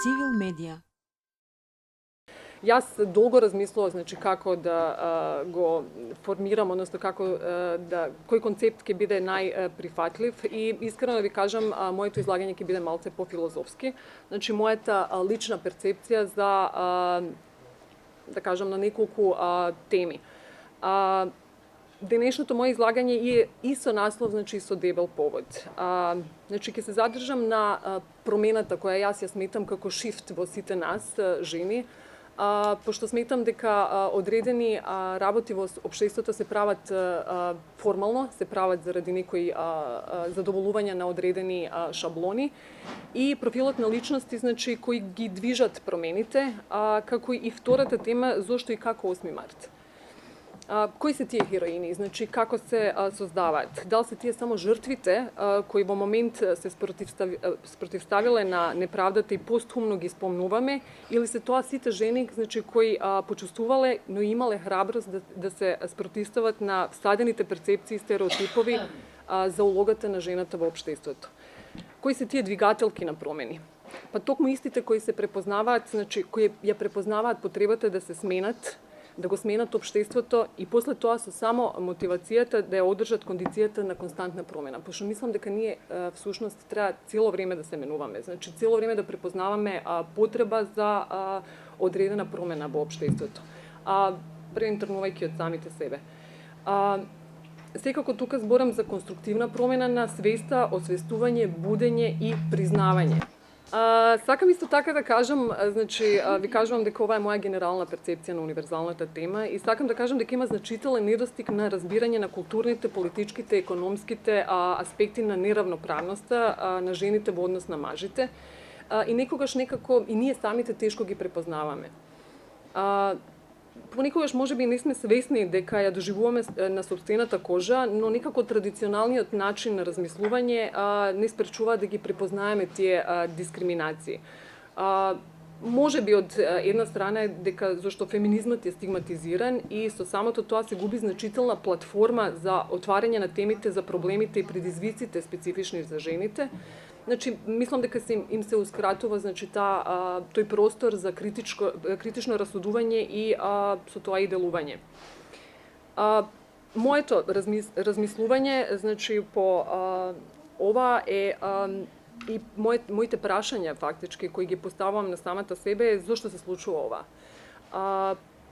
Civil Media. Ja sam dolgo razmislila, znači, kako da go formiram, odnosno kako koji koncept ki bude najprihvatljiv i iskreno da vi kažem, moje to izlaganje ki bude malce po-filozofski. Znači, moja ta lična percepcija za, da kažem, na nekoliko temi. Današnje moje izlaganje je isto naslov, znači isto debel povod. Znači, ki se zadržam na promenata koja jaz smetam kako shift v site nas, ženi, pošto smetam, deka odredeni raboti v obštestvu se pravat formalno, se pravat zaradi nekoj zadovoljuvanja na odredeni šabloni i profilot na ličnosti, znači, koji gi dvižat promenite, kako i vtorata tema zašto i kako 8. mart. Koji se tije heroini, znači kako se sozdavat? Da li se tije samo žrtvite koji v moment se sprotivstavile na nepravdate i posthumno gi spomnuvame ili se to site ženi, znači koji počustuvale, no imale hrabrost da se sprotivstavat na vsadenite percepcije i stereotipovi za ulogata na ženata v obštestvetu. Koji se tije dvigateljki na promeni? Pa tokmo istite koji se prepoznavat, znači koji je prepoznavat potrebata da se smenat, da го сменат обштеството и после тоа со само мотивацијата да ја одржат кондицијата на константна промена. Пошто мислам дека ние всушност треба цело време да се менуваме, значи цело време да препознаваме потреба за одредена промена во обштеството. Првен тргнувајќи од самите себе. Секако тука зборам за конструктивна промена на свеста, освестување, будење и признавање. Сакам исто така да кажам, значи, ви кажувам дека ова е моја генерална перцепција на универзалната тема и сакам да кажам дека има значителен недостиг на разбирање на културните, политичките, економските аспекти на неравноправноста на жените во однос на мажите и некогаш некако и ние самите тешко ги препознаваме. Понекогаш можеби не сме свесни дека ја доживуваме на сопствената кожа, но некако традиционалниот начин на размислување не спречува да ги препознаеме тие дискриминации. Можеби од една страна е дека зашто феминизмот е стигматизиран и со самото тоа се губи значителна платформа за отварање на темите за проблемите и предизвиците специфични за жените. Значи, мислам дека им се ускратува, значи, тој простор за критично расудување и со тоа и делување. Моето размислување, значи, по ова е и моите прашања, фактички, кои ги поставувам на самата себе, е зошто се случува ова.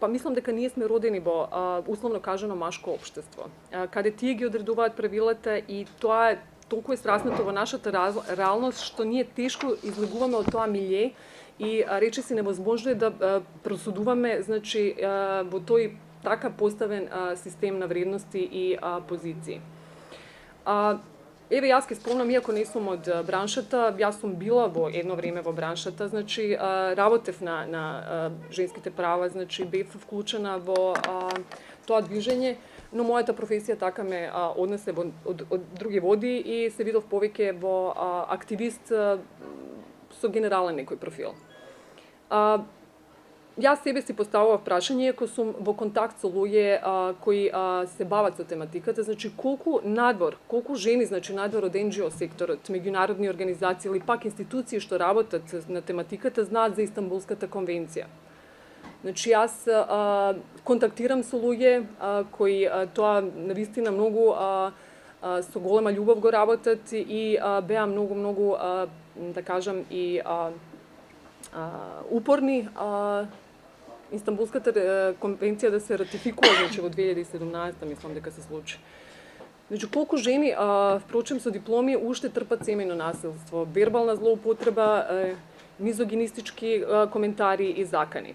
Па мислам дека ние сме родени во, условно кажано, машко општество, каде тие ги одредуваат правилата и тоа е толку е сраснато во нашата реалност, што ние тешко излегуваме од тоа милје и речиси невозможно е да просудуваме, значи, во тој така поставен систем на вредности и позиции. Еве, јас ке спомнам, иако не сум од браншата, јас сум била во едно време во браншата, значи, работев на женските права, значи, бев вклучена во тоа движење, но мојата професија така ме однесе од други води и се видов повеќе во активист со генерален некој профил. Јас себе си поставував прашање, иако сум во контакт со луѓе кои се бават со тематиката, значи колку жени, значи надвор од NGO секторот, меѓународни организации или пак институции што работат на тематиката знаат за Истанбулската конвенција. Значи, јас контактирам со луѓе кои тоа навистина многу со голема љубов го работат и беа многу, да кажам, и упорни Истанбулската конвенција да се ратификува, значи, во 2017, мислам дека се случи. Значи, колку жени, впрочем, со дипломи уште трпат семејно насилство, вербална злоупотреба, мизогинистички коментари и закани.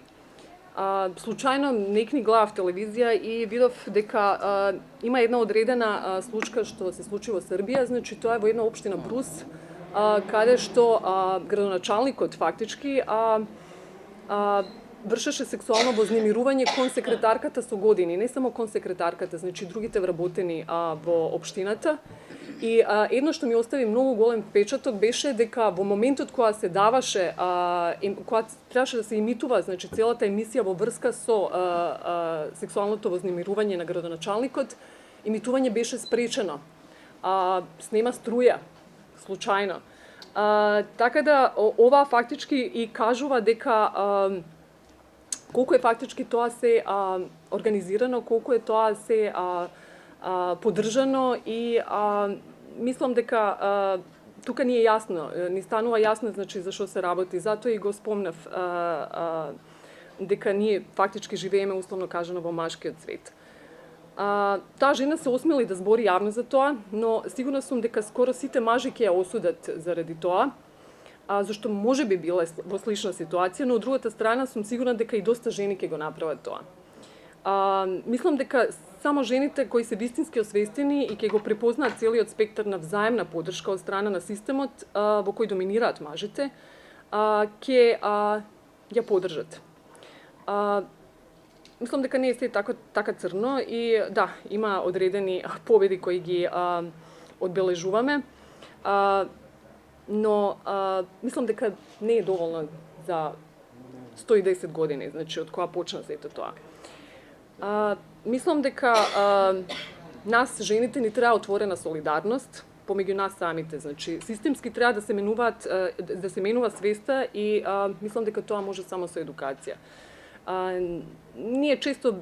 Случајно некни гледав телевизија и видов дека има една одредена случка што се случи во Србија, значи тоа е во една општина Брус, каде што градоначалникот фактички вршеше сексуално вознемирување кон секретарката со години, не само кон секретарката, значи другите вработени во општината. И едно што ми остави многу голем впечаток беше дека во моментот кога се даваше, кога требаше да се имитува, значи, целата емисија во врска со сексуалното вознемирување на градоначалникот, имитување беше спречено. Снема струја, случајно. Така да, ова фактички и кажува дека колку е фактички тоа се организирано, колку е тоа се поддржано и мислам дека тука ни е јасно, ни станува јасно значи за што се работи, затоа и го спомнав дека ние фактички живееме условно кажано во машкиот свет. Таа жена се осмели да збори јавно за тоа, но сигурна сум дека скоро сите мажи ќе ја осудат заради тоа, зашто може би била во слична ситуација, но од другата страна сум сигурна дека и доста жени ќе го направат тоа. Мислам дека само жените кои се вистински освестени и ќе го препознаат целиот спектар на взаемна поддршка од страна на системот во кој доминираат мажите, ќе ја поддржат. Мислам дека не е се така црно и да, има одредени победи кои ги одбележуваме, но мислам дека не е доволно за 110 години, значи од кога почна сето тоа. Мислам дека нас, жените, ни треба отворена солидарност помеѓу нас самите. Значи, системски треба да се менува свеста и мислам дека тоа може само со едукација. Ние често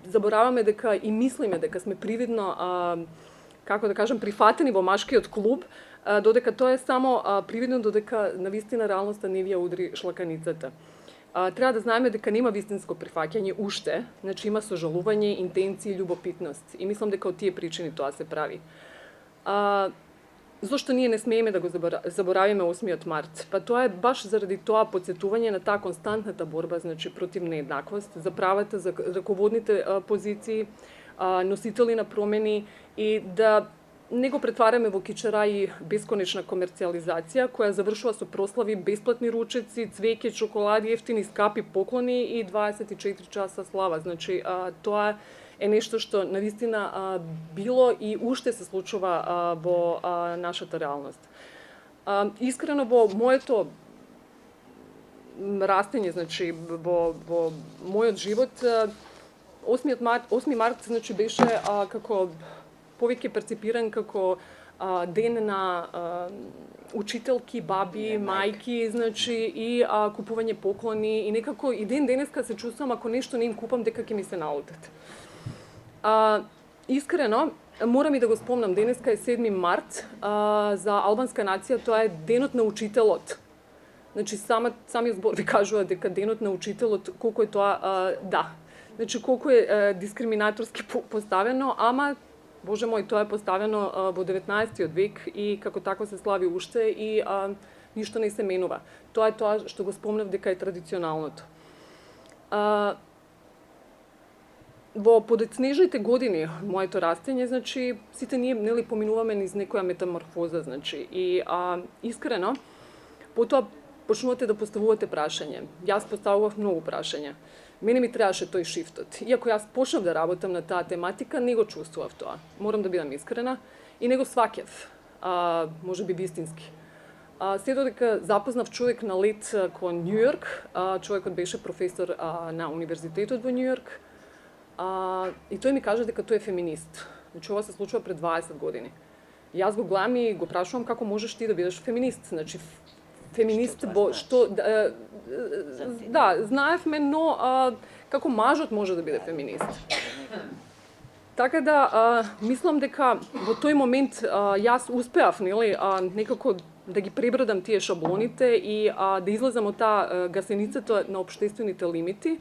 забораваме дека и мислиме дека сме привидно, како да кажам, прифатени во машкиот клуб, додека тоа е само привидно, додека навистина реалноста не ви ја удри шлаканицата. Треба да знаеме дека нема вистинско прифаќање уште, значи има сожалување, интенции и љубопитност. И мислам дека од тие причини тоа се прави. Зошто ние не смееме да го заборавиме 8 март? Па тоа е баш заради тоа потсетување на таа константната борба, значи против нееднаквост, за правата, за раководните позиции, носители на промени и да не го претвараме во кичера и бесконечна комерцијализација која завршува со прослави, бесплатни ручеци, цвеќе, чоколади, ефтини, скапи поклони и 24 часа слава. Значи, тоа е нешто што навистина било и уште се случува во нашата реалност. Искрено во моето растење, значи во мојот живот, 8 март значи беше како повеќе перципиран како ден на учителки, баби, мајки, значи и купување поклони и некако и денеска се чувствувам ако нешто не им купам дека ќе ми се наутат. Искрено, морам и да го спомнам, денеска е 7 март, за албанска нација тоа е денот на учителот. Значи самиот збор ви кажува дека денот на учителот колку е тоа значи колку е дискриминаторски поставено, ама Боже мој, тоа е поставено во 19 век и како тако се слави уште и ништо не се менува. Тоа е тоа што го спомнав дека е традиционалното. Во подоцнежните години моето растење, значи сите ние нели поминуваме низ некоја метаморфоза, значи и искрено потоа почнувате да поставувате прашање. Јас поставував многу прашања. Мене ми требаше тој шифтот. Иако јас почнав да работам на таа тематика, не го чувствував тоа. Морам да бидам искрена и не го сваќав, може би вистински. Се додека запознав човек на лет кон Њујорк, човекот беше професор на универзитетот во Њујорк, и тој ми кажа дека тој е феминист. Значи ова се случува пред 20 години. Јас го гледам и го прашувам како можеш ти да бидеш феминист. Значи феминист што знаевме, но како мажот може да биде феминист. Така да мислам дека во тој момент јас успеав некако да ги пребродам тие шаблоните и да излезам од таа гасеницата на општествените лимити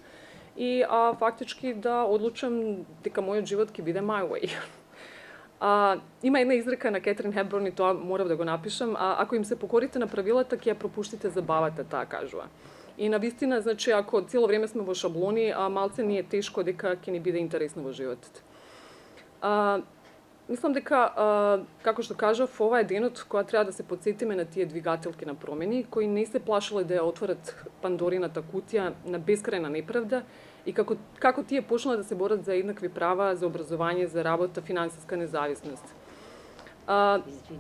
и фактички да одлучам дека мојот живот ќе биде my way. Има една изрека на Кетрин Хепбурн и тоа морав да го напишам. Ако им се покорите на правилата, ќе ја пропуштите забавата, таа кажува. И навистина, значи, ако цело време сме во шаблони, малце ни е тешко дека ќе ни биде интересно во животот. Мислам дека, како што кажав, ова е денот кога треба да се подсетиме на тие двигателки на промени, кои не се плашале да ја отворат Пандорината кутија на бескрајна неправда и како тие почнаа да се борат за еднакви права, за образование, за работа, финансиска независност.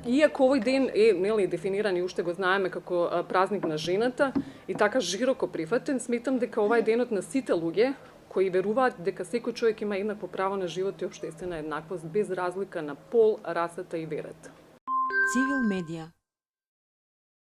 Иако овој ден е дефиниран и уште го знаеме како празник на жената и така широко прифатен, сметам дека ова е денот на сите луѓе кои веруваат дека секој човек има еднакво право на живот и општествена еднаквост без разлика на пол, расата и верата. Цивил медија